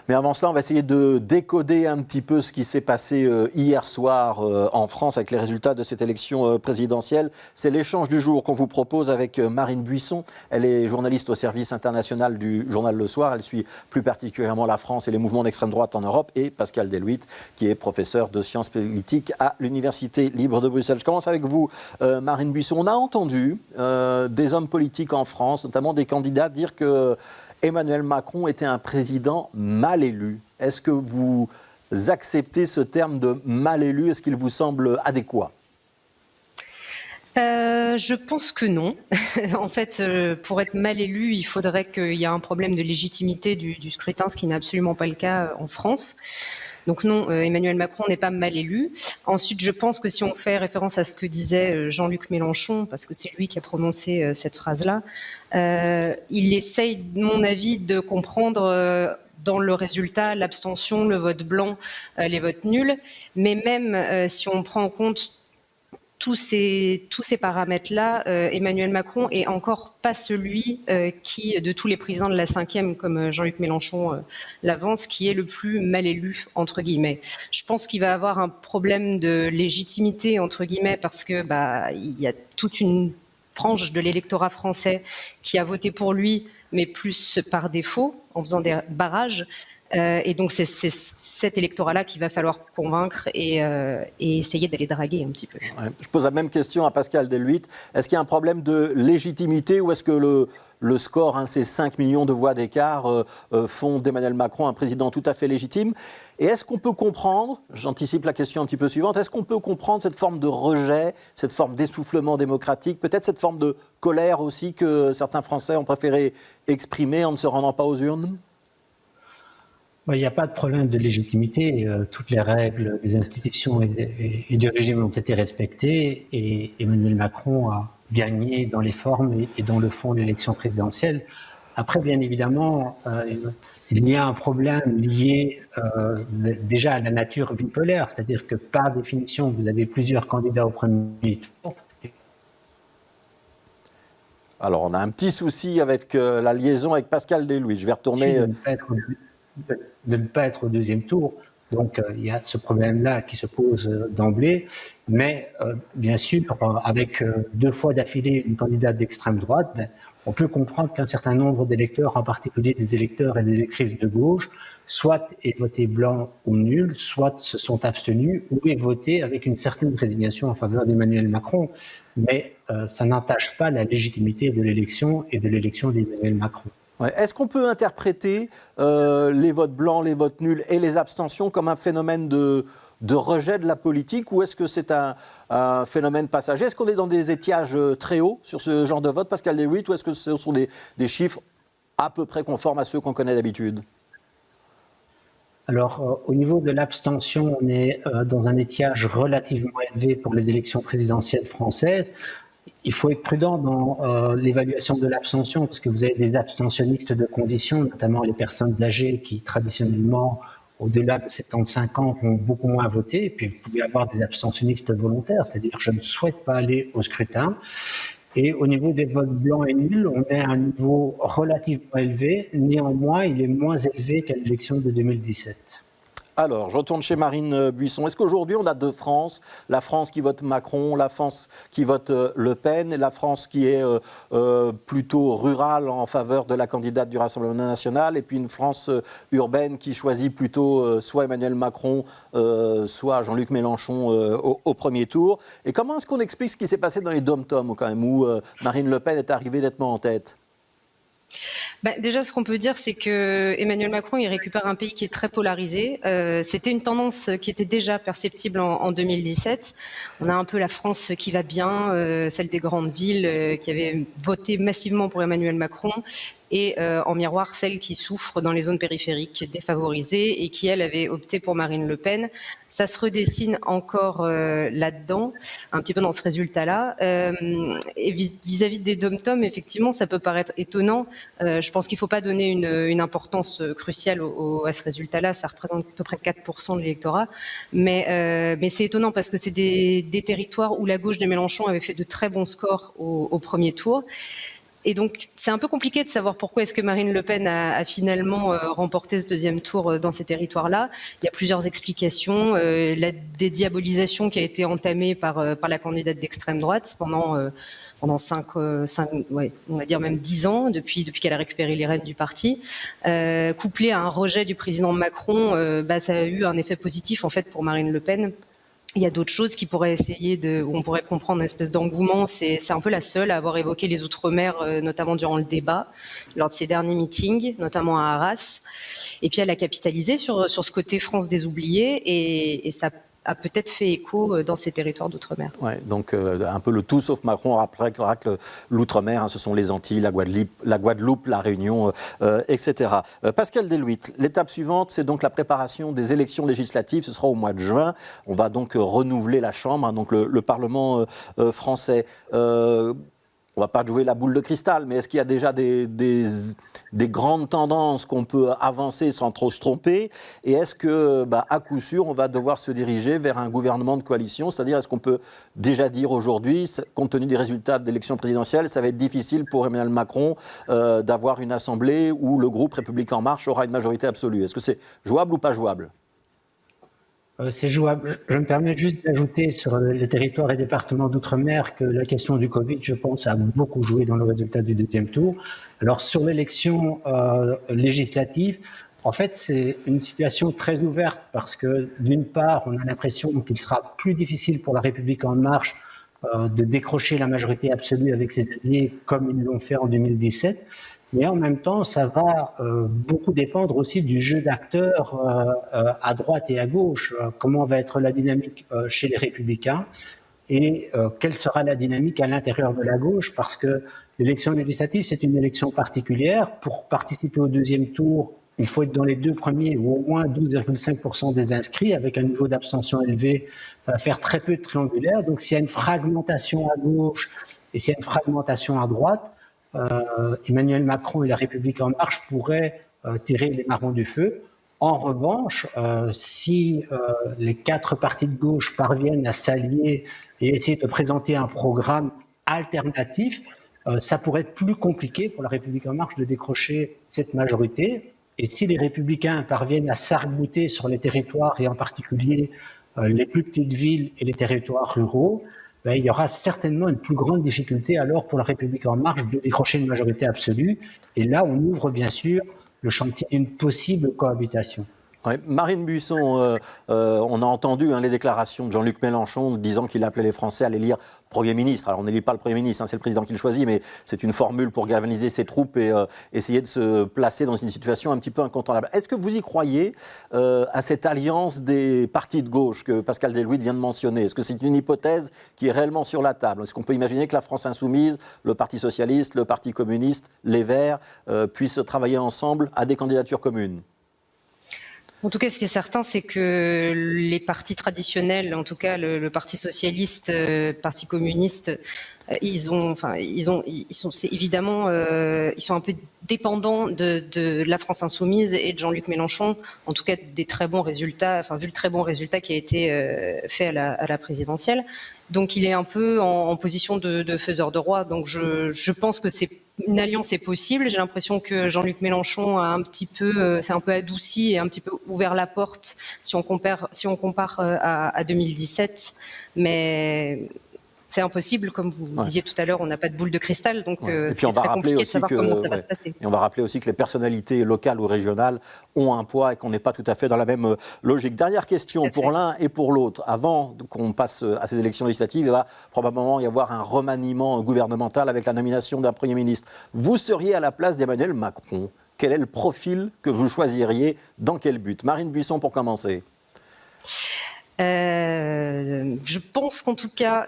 Mais avant cela, on va essayer de décoder un petit peu ce qui s'est passé hier soir en France avec les résultats de cette élection présidentielle. C'est l'échange du jour qu'on vous propose avec Marine Buisson. Elle est journaliste au service international du journal Le Soir. Elle suit plus particulièrement la France et les mouvements d'extrême droite en Europe. Et Pascal Deluitte, qui est professeur de sciences politiques à l'Université libre de Bruxelles. Je commence avec vous, Marine Buisson. On a entendu des hommes politiques en France, notamment des candidats, dire que Emmanuel Macron était un président mal élu. Est-ce que vous acceptez ce terme de mal élu? Est-ce qu'il vous semble adéquat? Je pense que non. En fait, pour être mal élu, il faudrait qu'il y ait un problème de légitimité du scrutin, ce qui n'est absolument pas le cas en France. Donc non, Emmanuel Macron n'est pas mal élu. Ensuite, je pense que si on fait référence à ce que disait Jean-Luc Mélenchon, parce que c'est lui qui a prononcé cette phrase-là, il essaye, de mon avis, de comprendre dans le résultat l'abstention, le vote blanc, les votes nuls. Mais même si on prend en compte tous ces paramètres-là, Emmanuel Macron est encore pas celui qui, de tous les présidents de la 5e, comme Jean-Luc Mélenchon l'avance, qui est le plus mal élu, entre guillemets. Je pense qu'il va avoir un problème de légitimité, entre guillemets, parce que il y a toute une frange de l'électorat français qui a voté pour lui, mais plus par défaut, en faisant des barrages. Et donc c'est cet électorat-là qu'il va falloir convaincre et essayer d'aller draguer un petit peu. Ouais. Je pose la même question à Pascal Deluitte. Est-ce qu'il y a un problème de légitimité ou est-ce que le score, ces 5 millions de voix d'écart, font d'Emmanuel Macron un président tout à fait légitime? Et est-ce qu'on peut comprendre, j'anticipe la question un petit peu suivante, est-ce qu'on peut comprendre cette forme de rejet, cette forme d'essoufflement démocratique, peut-être cette forme de colère aussi que certains Français ont préféré exprimer en ne se rendant pas aux urnes? Il n'y a pas de problème de légitimité. Toutes les règles des institutions et du régime ont été respectées et Emmanuel Macron a gagné dans les formes et dans le fond de l'élection présidentielle. Après, bien évidemment, il y a un problème lié déjà à la nature bipolaire, c'est-à-dire que par définition, vous avez plusieurs candidats au premier tour. Alors, on a un petit souci avec la liaison avec Pascal Deluitte. Je vais retourner... De ne pas être au deuxième tour. Donc, il y a ce problème-là qui se pose d'emblée. Mais, bien sûr, avec 2 fois d'affilée une candidate d'extrême droite, on peut comprendre qu'un certain nombre d'électeurs, en particulier des électeurs et des électrices de gauche, soit aient voté blanc ou nul, soit se sont abstenus ou aient voté avec une certaine résignation en faveur d'Emmanuel Macron. Mais ça n'entache pas la légitimité de l'élection et de l'élection d'Emmanuel Macron. Ouais. Est-ce qu'on peut interpréter les votes blancs, les votes nuls et les abstentions comme un phénomène de rejet de la politique ou est-ce que c'est un phénomène passager? Est-ce qu'on est dans des étiages très hauts sur ce genre de vote, Pascal Deluitte, ou est-ce que ce sont des chiffres à peu près conformes à ceux qu'on connaît d'habitude? Alors, au niveau de l'abstention, on est dans un étiage relativement élevé pour les élections présidentielles françaises. Il faut être prudent dans l'évaluation de l'abstention parce que vous avez des abstentionnistes de condition, notamment les personnes âgées qui traditionnellement, au-delà de 75 ans, vont beaucoup moins voter. Et puis vous pouvez avoir des abstentionnistes volontaires, c'est-à-dire je ne souhaite pas aller au scrutin. Et au niveau des votes blancs et nuls, on est à un niveau relativement élevé. Néanmoins, il est moins élevé qu'à l'élection de 2017. Alors, je retourne chez Marine Buisson. Est-ce qu'aujourd'hui, on a 2 France? La France qui vote Macron, la France qui vote Le Pen, et la France qui est plutôt rurale en faveur de la candidate du Rassemblement national, et puis une France urbaine qui choisit plutôt soit Emmanuel Macron, soit Jean-Luc Mélenchon au premier tour. Et comment est-ce qu'on explique ce qui s'est passé dans les dom-toms, quand même, où Marine Le Pen est arrivée nettement en tête? Déjà, ce qu'on peut dire, c'est que Emmanuel Macron, il récupère un pays qui est très polarisé. C'était une tendance qui était déjà perceptible en 2017. On a un peu la France qui va bien, celle des grandes villes qui avait voté massivement pour Emmanuel Macron, et en miroir, celle qui souffre dans les zones périphériques défavorisées et qui, elle, avait opté pour Marine Le Pen. Ça se redessine encore là-dedans, un petit peu dans ce résultat-là. Et vis-à-vis des dom-toms, effectivement, ça peut paraître étonnant. Je pense qu'il ne faut pas donner une importance cruciale à ce résultat-là. Ça représente à peu près 4% de l'électorat. Mais c'est étonnant parce que c'est des territoires où la gauche de Mélenchon avait fait de très bons scores au premier tour. Et donc, c'est un peu compliqué de savoir pourquoi est-ce que Marine Le Pen a finalement remporté ce deuxième tour dans ces territoires-là. Il y a plusieurs explications. La dédiabolisation qui a été entamée par la candidate d'extrême droite pendant 5, on va dire même 10 ans, depuis qu'elle a récupéré les rênes du parti, couplé à un rejet du président Macron, ça a eu un effet positif en fait pour Marine Le Pen. Il y a d'autres choses qui pourraient où on pourrait comprendre une espèce d'engouement. C'est un peu la seule à avoir évoqué les Outre-mer, notamment durant le débat, lors de ses derniers meetings, notamment à Arras. Et puis elle a capitalisé sur ce côté France des oubliés et ça a peut-être fait écho dans ces territoires d'outre-mer. Ouais, donc un peu le tout sauf Macron rappellera que l'outre-mer, ce sont les Antilles, la Guadeloupe, la Réunion, etc. Pascal Deluitte, l'étape suivante, c'est donc la préparation des élections législatives. Ce sera au mois de juin. On va donc renouveler la Chambre, donc le Parlement français. On ne va pas jouer la boule de cristal, mais est-ce qu'il y a déjà des grandes tendances qu'on peut avancer sans trop se tromper? Et est-ce que, à coup sûr, on va devoir se diriger vers un gouvernement de coalition? C'est-à-dire, est-ce qu'on peut déjà dire aujourd'hui, compte tenu des résultats de l'élection présidentielle, ça va être difficile pour Emmanuel Macron d'avoir une assemblée où le groupe République En Marche aura une majorité absolue? Est-ce que c'est jouable ou pas jouable? C'est jouable. Je me permets juste d'ajouter sur les territoires et départements d'outre-mer que la question du Covid, je pense, a beaucoup joué dans le résultat du deuxième tour. Alors sur l'élection législative, en fait, c'est une situation très ouverte parce que d'une part, on a l'impression qu'il sera plus difficile pour la République En Marche de décrocher la majorité absolue avec ses alliés comme ils l'ont fait en 2017. Mais en même temps, ça va beaucoup dépendre aussi du jeu d'acteurs à droite et à gauche. Comment va être la dynamique chez les Républicains et quelle sera la dynamique à l'intérieur de la gauche, parce que l'élection législative, c'est une élection particulière. Pour participer au deuxième tour, il faut être dans les deux premiers ou au moins 12,5% des inscrits avec un niveau d'abstention élevé. Ça va faire très peu de triangulaires. Donc s'il y a une fragmentation à gauche et s'il y a une fragmentation à droite, Emmanuel Macron et la République En Marche pourraient tirer les marrons du feu. En revanche, si les quatre partis de gauche parviennent à s'allier et essayer de présenter un programme alternatif, ça pourrait être plus compliqué pour la République En Marche de décrocher cette majorité. Et si les Républicains parviennent à s'arc-bouter sur les territoires, et en particulier les plus petites villes et les territoires ruraux, il y aura certainement une plus grande difficulté alors pour la République En Marche de décrocher une majorité absolue. Et là, on ouvre bien sûr le chantier d'une possible cohabitation. Ouais, Marine Buisson, on a entendu les déclarations de Jean-Luc Mélenchon disant qu'il appelait les Français à l'élire Premier ministre. Alors on n'élit pas le Premier ministre, c'est le président qui le choisit, mais c'est une formule pour galvaniser ses troupes et essayer de se placer dans une situation un petit peu incontournable. Est-ce que vous y croyez à cette alliance des partis de gauche que Pascal Deluitte vient de mentionner? Est-ce que c'est une hypothèse qui est réellement sur la table? Est-ce qu'on peut imaginer que la France Insoumise, le Parti Socialiste, le Parti Communiste, les Verts puissent travailler ensemble à des candidatures communes? En tout cas, ce qui est certain, c'est que les partis traditionnels, en tout cas le Parti socialiste, le Parti communiste, ils sont évidemment, ils sont un peu dépendants de la France Insoumise et de Jean-Luc Mélenchon. En tout cas, des très bons résultats, vu le très bon résultat qui a été fait à la présidentielle. Donc, il est un peu en position de faiseur de roi. Donc, je pense que une alliance est possible. J'ai l'impression que Jean-Luc Mélenchon a s'est un peu adouci et un petit peu ouvert la porte si on compare à 2017. Mais c'est impossible, comme vous disiez tout à l'heure, on n'a pas de boule de cristal, donc c'est très compliqué de savoir comment ça va se passer. Et on va rappeler aussi que les personnalités locales ou régionales ont un poids et qu'on n'est pas tout à fait dans la même logique. Dernière question pour l'un et pour l'autre. Avant qu'on passe à ces élections législatives, il va probablement y avoir un remaniement gouvernemental avec la nomination d'un Premier ministre. Vous seriez à la place d'Emmanuel Macron. Quel est le profil que vous choisiriez? Dans quel but? Marine Buisson pour commencer. Je pense qu'en tout cas,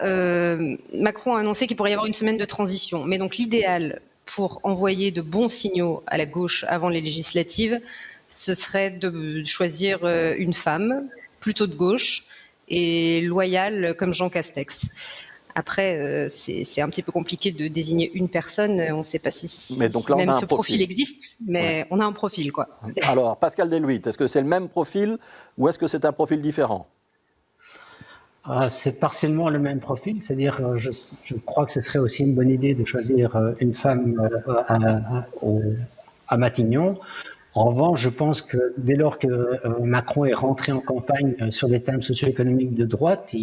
Macron a annoncé qu'il pourrait y avoir une semaine de transition. Mais donc l'idéal pour envoyer de bons signaux à la gauche avant les législatives, ce serait de choisir une femme, plutôt de gauche, et loyale comme Jean Castex. Après, c'est un petit peu compliqué de désigner une personne. On ne sait pas si mais donc là, même ce profil existe, mais on a un profil, quoi. Alors, Pascal Deluitte, est-ce que c'est le même profil ou est-ce que c'est un profil différent? C'est partiellement le même profil, c'est-à-dire je crois que ce serait aussi une bonne idée de choisir une femme à Matignon. En revanche, je pense que dès lors que Macron est rentré en campagne sur des thèmes socio-économiques de droite,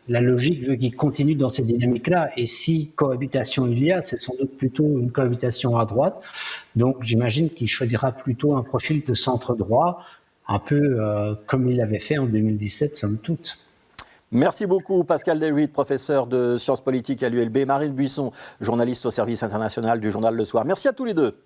la logique veut qu'il continue dans ces dynamiques-là. Et si cohabitation il y a, c'est sans doute plutôt une cohabitation à droite. Donc j'imagine qu'il choisira plutôt un profil de centre-droit, un peu comme il l'avait fait en 2017, somme toute. Merci beaucoup Pascal Delruy, professeur de sciences politiques à l'ULB, Marine Buisson, journaliste au service international du journal Le Soir. Merci à tous les deux.